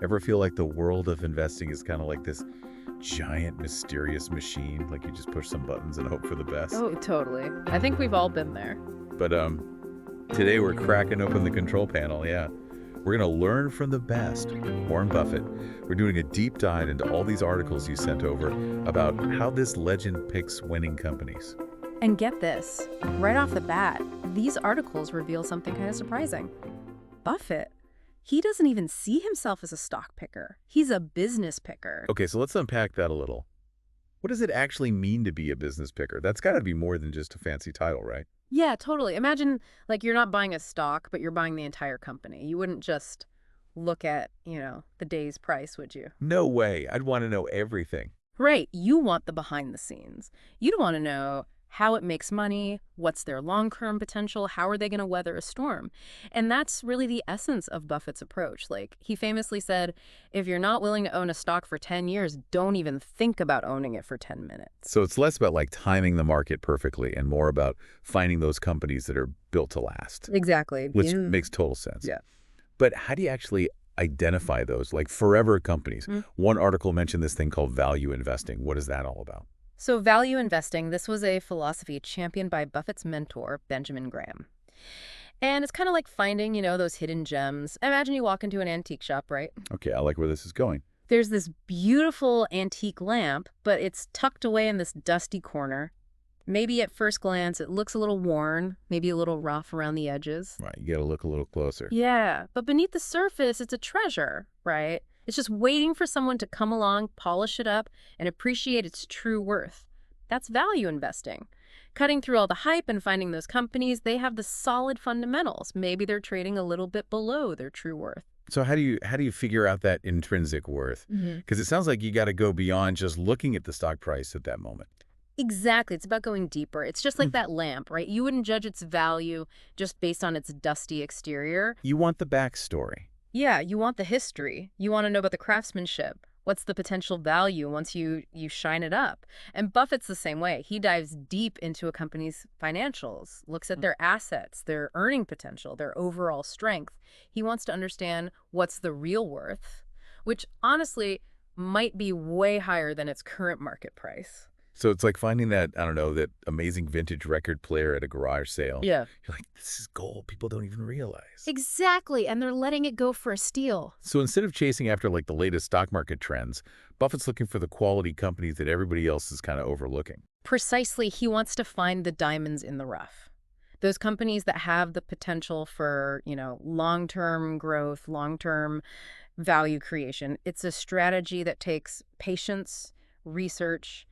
Ever feel like the world of investing is kind of like this giant, mysterious machine? Like you just push some buttons and hope for the best? Oh, totally. I think we've all been there. But today we're cracking open the control panel, yeah. We're going to learn from the best, Warren Buffett. We're doing a deep dive into all these articles you sent over about how this legend picks winning companies. And get this, right off the bat, these articles reveal something kind of surprising. Buffett, he doesn't even see himself as a stock picker. He's a business picker. Okay, so let's unpack that a little. What does it actually mean to be a business picker? That's got to be more than just a fancy title, right? Yeah, totally. Imagine, like, you're not buying a stock, but you're buying the entire company. You wouldn't just look at, the day's price, would you? No way. I'd want to know everything. Right. You want the behind the scenes. You'd want to know how it makes money, what's their long-term potential, how are they going to weather a storm? And that's really the essence of Buffett's approach. Like, he famously said, if you're not willing to own a stock for 10 years, don't even think about owning it for 10 minutes. So it's less about like timing the market perfectly and more about finding those companies that are built to last. Exactly. Which makes total sense. Yeah. But how do you actually identify those, like forever companies? One article mentioned this thing called value investing. What is that all about? So value investing, this was a philosophy championed by Buffett's mentor, Benjamin Graham. And it's kind of like finding, those hidden gems. Imagine you walk into an antique shop, right? Okay, I like where this is going. There's this beautiful antique lamp, but it's tucked away in this dusty corner. Maybe at first glance, it looks a little worn, maybe a little rough around the edges. Right, you got to look a little closer. Yeah, but beneath the surface, it's a treasure, right? It's just waiting for someone to come along, polish it up, and appreciate its true worth. That's value investing. Cutting through all the hype and finding those companies, they have the solid fundamentals. Maybe they're trading a little bit below their true worth. So how do you figure out that intrinsic worth? Because it sounds like you got to go beyond just looking at the stock price at that moment. Exactly. It's about going deeper. It's just like that lamp, right? You wouldn't judge its value just based on its dusty exterior. You want the backstory. Yeah, you want the history. You want to know about the craftsmanship. What's the potential value once you shine it up? And Buffett's the same way. He dives deep into a company's financials, looks at their assets, their earning potential, their overall strength. He wants to understand what's the real worth, which honestly might be way higher than its current market price. So it's like finding that, I don't know, that amazing vintage record player at a garage sale. Yeah. You're like, this is gold. People don't even realize. Exactly. And they're letting it go for a steal. So instead of chasing after like the latest stock market trends, Buffett's looking for the quality companies that everybody else is kind of overlooking. Precisely. He wants to find the diamonds in the rough. Those companies that have the potential for, long-term growth, long-term value creation. It's a strategy that takes patience, research,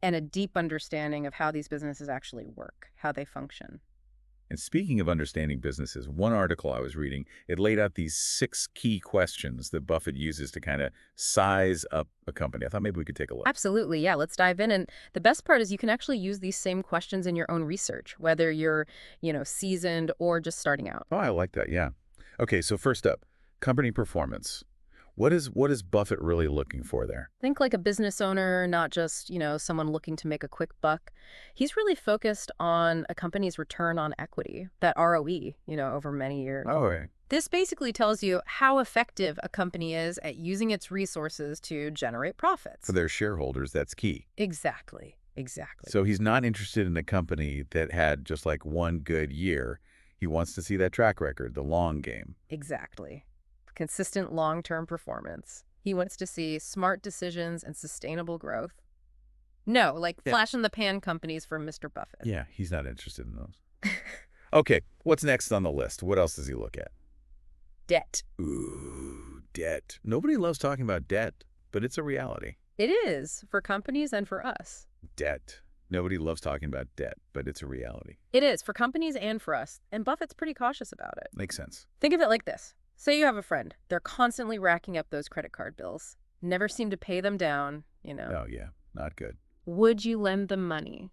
and a deep understanding of how these businesses actually work, how they function. And speaking of understanding businesses, one article I was reading, it laid out these 6 key questions that Buffett uses to kind of size up a company. I thought maybe we could take a look. Absolutely, yeah, let's dive in. And the best part is you can actually use these same questions in your own research, whether you're, seasoned or just starting out. Oh, I like that, yeah. Okay, so first up, company performance. What is Buffett really looking for there? Think like a business owner, not just, someone looking to make a quick buck. He's really focused on a company's return on equity, that ROE, over many years. Oh, yeah. This basically tells you how effective a company is at using its resources to generate profits. For their shareholders, that's key. Exactly. So he's not interested in a company that had just like one good year. He wants to see that track record, the long game. Exactly. Consistent long-term performance. He wants to see smart decisions and sustainable growth. No, like flash-in-the-pan companies from Mr. Buffett. Yeah, he's not interested in those. Okay, what's next on the list? What else does he look at? Debt. Ooh, debt. Nobody loves talking about debt, but it's a reality. It is, for companies and for us. Debt. Nobody loves talking about debt, but it's a reality. It is, for companies and for us. And Buffett's pretty cautious about it. Makes sense. Think of it like this. Say you have a friend. They're constantly racking up those credit card bills. Never seem to pay them down, Oh, yeah. Not good. Would you lend them money?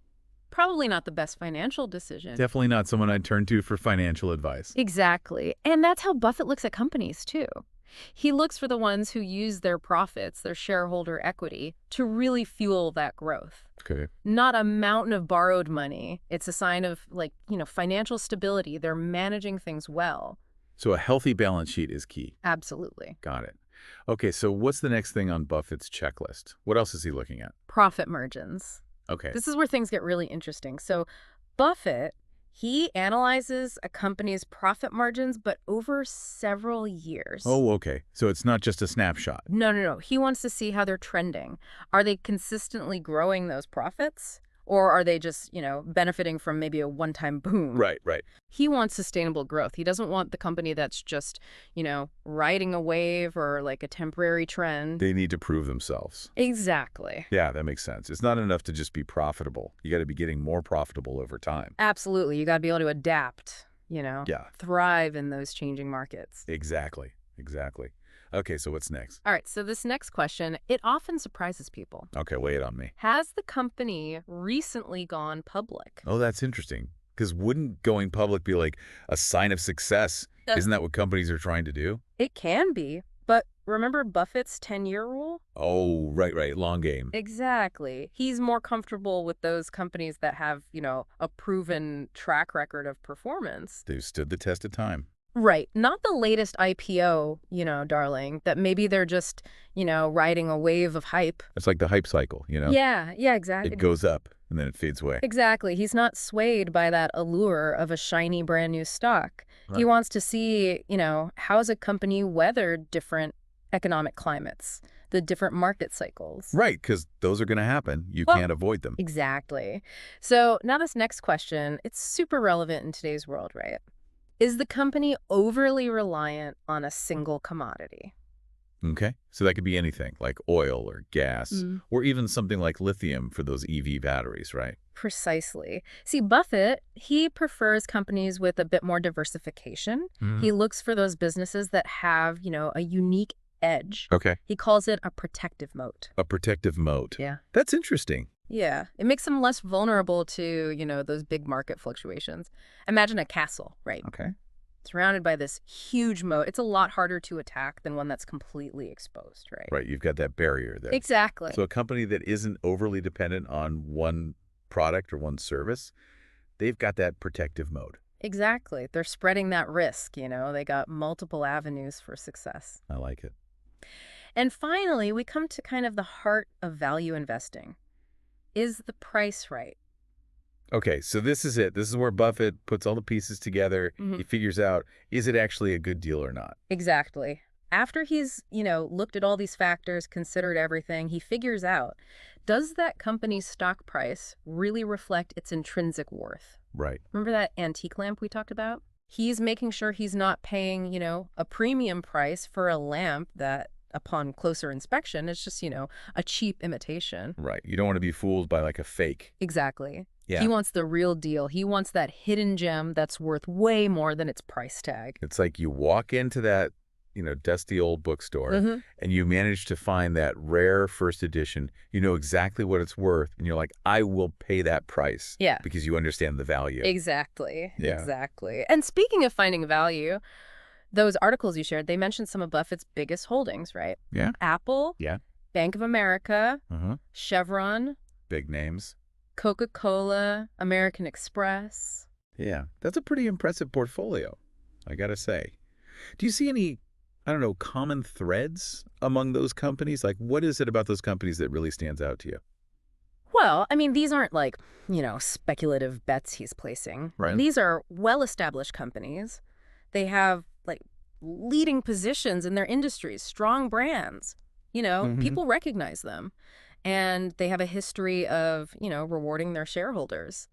Probably not the best financial decision. Definitely not someone I'd turn to for financial advice. Exactly. And that's how Buffett looks at companies, too. He looks for the ones who use their profits, their shareholder equity, to really fuel that growth. Okay. Not a mountain of borrowed money. It's a sign of, financial stability. They're managing things well. So a healthy balance sheet is key. Absolutely. Got it. Okay, so what's the next thing on Buffett's checklist? What else is he looking at? Profit margins. Okay. This is where things get really interesting. So Buffett, he analyzes a company's profit margins, but over several years. Oh, okay. So it's not just a snapshot. No, no, no. He wants to see how they're trending. Are they consistently growing those profits? Or are they just, benefiting from maybe a one-time boom? Right, right. He wants sustainable growth. He doesn't want the company that's just, riding a wave or like a temporary trend. They need to prove themselves. Exactly. Yeah, that makes sense. It's not enough to just be profitable. You got to be getting more profitable over time. Absolutely. You got to be able to adapt, Yeah, thrive in those changing markets. exactly. Exactly. Okay, so what's next? All right. So this next question, it often surprises people. Okay, lay it on me. Has the company recently gone public? Oh, that's interesting. Because wouldn't going public be like a sign of success? Isn't that what companies are trying to do? It can be. But remember Buffett's 10-year rule? Oh, right, right. Long game. Exactly. He's more comfortable with those companies that have, a proven track record of performance. They've stood the test of time. Right. Not the latest IPO, darling, that maybe they're just, riding a wave of hype. It's like the hype cycle, Yeah, exactly. It goes up and then it fades away. Exactly. He's not swayed by that allure of a shiny brand new stock. He Right. wants to see, how's a company weathered different economic climates, the different market cycles. Right, because those are going to happen. You Well, can't avoid them. Exactly. So now this next question, it's super relevant in today's world, right? Is the company overly reliant on a single commodity? Okay? So that could be anything, like oil or gas, or even something like lithium for those EV batteries, right? Precisely. See, Buffett, he prefers companies with a bit more diversification. He looks for those businesses that have, a unique edge. Okay. He calls it a protective moat. A protective moat. Yeah. That's interesting. Yeah. It makes them less vulnerable to, those big market fluctuations. Imagine a castle, right? Okay. Surrounded by this huge moat. It's a lot harder to attack than one that's completely exposed, right? Right, you've got that barrier there. Exactly. So a company that isn't overly dependent on one product or one service, they've got that protective mode. Exactly. They're spreading that risk, They got multiple avenues for success. I like it. And finally, we come to kind of the heart of value investing. Is the price right? Okay, so this is it. This is where Buffett puts all the pieces together. He figures out, is it actually a good deal or not? Exactly. After he's, looked at all these factors, considered everything, he figures out, does that company's stock price really reflect its intrinsic worth? Right. Remember that antique lamp we talked about? He's making sure he's not paying, a premium price for a lamp that, upon closer inspection, is just, a cheap imitation. Right. You don't want to be fooled by like a fake. Exactly. Yeah. He wants the real deal. He wants that hidden gem that's worth way more than its price tag. It's like you walk into that, dusty old bookstore and you manage to find that rare first edition. You know exactly what it's worth. And you're like, I will pay that price. Yeah. Because you understand the value. Exactly. Yeah. Exactly. And speaking of finding value, those articles you shared, they mentioned some of Buffett's biggest holdings, right? Yeah. Apple, Yeah. Bank of America, Uh-huh. Chevron, Big names. Coca-Cola, American Express. Yeah. That's a pretty impressive portfolio, I got to say. Do you see any, I don't know, common threads among those companies? Like, what is it about those companies that really stands out to you? Well, I mean, these aren't like, speculative bets he's placing. Right. These are well-established companies. They have, like, leading positions in their industries, strong brands. People recognize them. And they have a history of, rewarding their shareholders.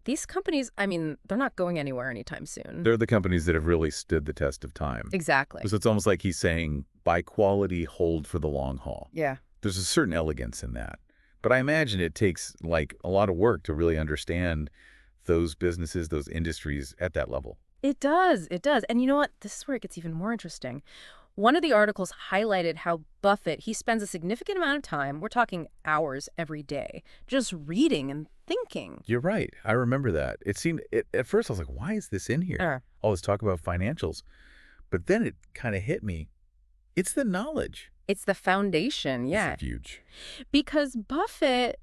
These companies, I mean, they're not going anywhere anytime soon. They're the companies that have really stood the test of time. Exactly. So it's almost like he's saying, buy quality, hold for the long haul. Yeah. There's a certain elegance in that. But I imagine it takes like a lot of work to really understand those businesses, those industries at that level. It does. It does. And you know what? This is where it gets even more interesting. One of the articles highlighted how Buffett, he spends a significant amount of time, we're talking hours every day, just reading and thinking. You're right. I remember that. It seemed, at first I was like, why is this in here? All this talk about financials. But then it kind of hit me. It's the knowledge. It's the foundation, yeah. It's huge. Because Buffett,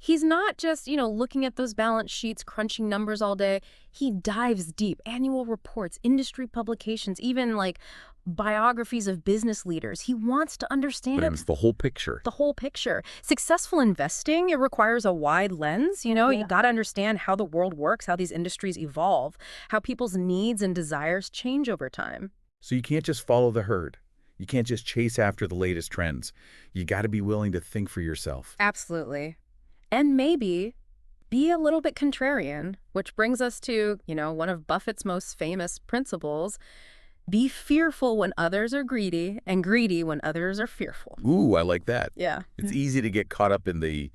He's not just, looking at those balance sheets, crunching numbers all day. He dives deep. Annual reports, industry publications, even like biographies of business leaders. He wants to understand But it's the whole picture. the whole picture. Successful investing, it requires a wide lens. You got to understand how the world works, how these industries evolve, how people's needs and desires change over time. So you can't just follow the herd. You can't just chase after the latest trends. You got to be willing to think for yourself. Absolutely. And maybe be a little bit contrarian, which brings us to, one of Buffett's most famous principles. Be fearful when others are greedy and greedy when others are fearful. Ooh, I like that. Yeah. It's easy to get caught up in the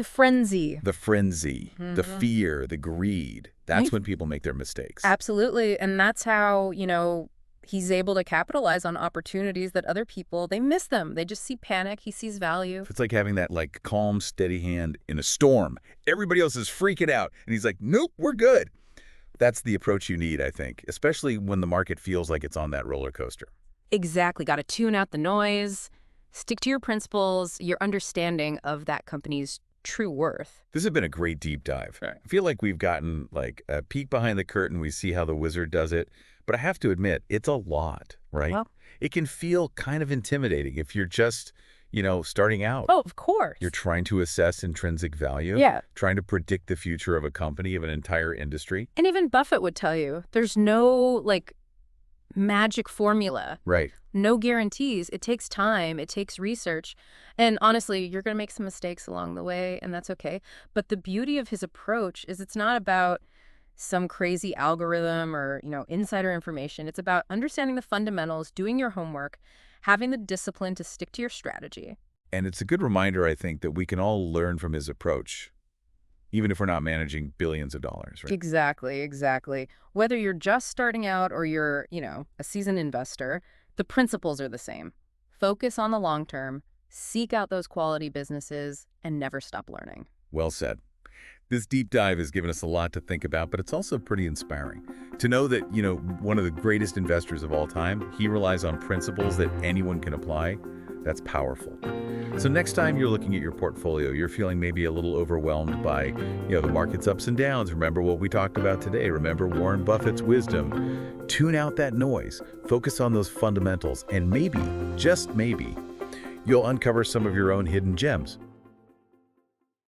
frenzy. the frenzy, the fear, the greed. That's when people make their mistakes. Absolutely. And that's how, he's able to capitalize on opportunities that other people, they miss them. They just see panic. He sees value. It's like having that calm, steady hand in a storm. Everybody else is freaking out. And he's like, nope, we're good. That's the approach you need, I think, especially when the market feels like it's on that roller coaster. Exactly. Got to tune out the noise, stick to your principles, your understanding of that company's true worth. This has been a great deep dive. Right. I feel like we've gotten a peek behind the curtain. We see how the wizard does it. But I have to admit, it's a lot, right? Well, it can feel kind of intimidating if you're just, starting out. oh, of course. You're trying to assess intrinsic value. Yeah. Trying to predict the future of a company, of an entire industry. And even Buffett would tell you, there's no, magic formula. Right. No guarantees. It takes time. It takes research. And honestly, you're going to make some mistakes along the way, and that's okay. But the beauty of his approach is it's not about some crazy algorithm or, insider information. It's about understanding the fundamentals, doing your homework, having the discipline to stick to your strategy. And it's a good reminder, I think, that we can all learn from his approach, even if we're not managing billions of dollars, right? Exactly. Whether you're just starting out or you're, a seasoned investor, the principles are the same. Focus on the long term, seek out those quality businesses, and never stop learning. Well said. This deep dive has given us a lot to think about, but it's also pretty inspiring. To know that, one of the greatest investors of all time, he relies on principles that anyone can apply, that's powerful. So next time you're looking at your portfolio, you're feeling maybe a little overwhelmed by, the market's ups and downs. Remember what we talked about today. Remember Warren Buffett's wisdom. Tune out that noise. Focus on those fundamentals, and maybe, just maybe, you'll uncover some of your own hidden gems.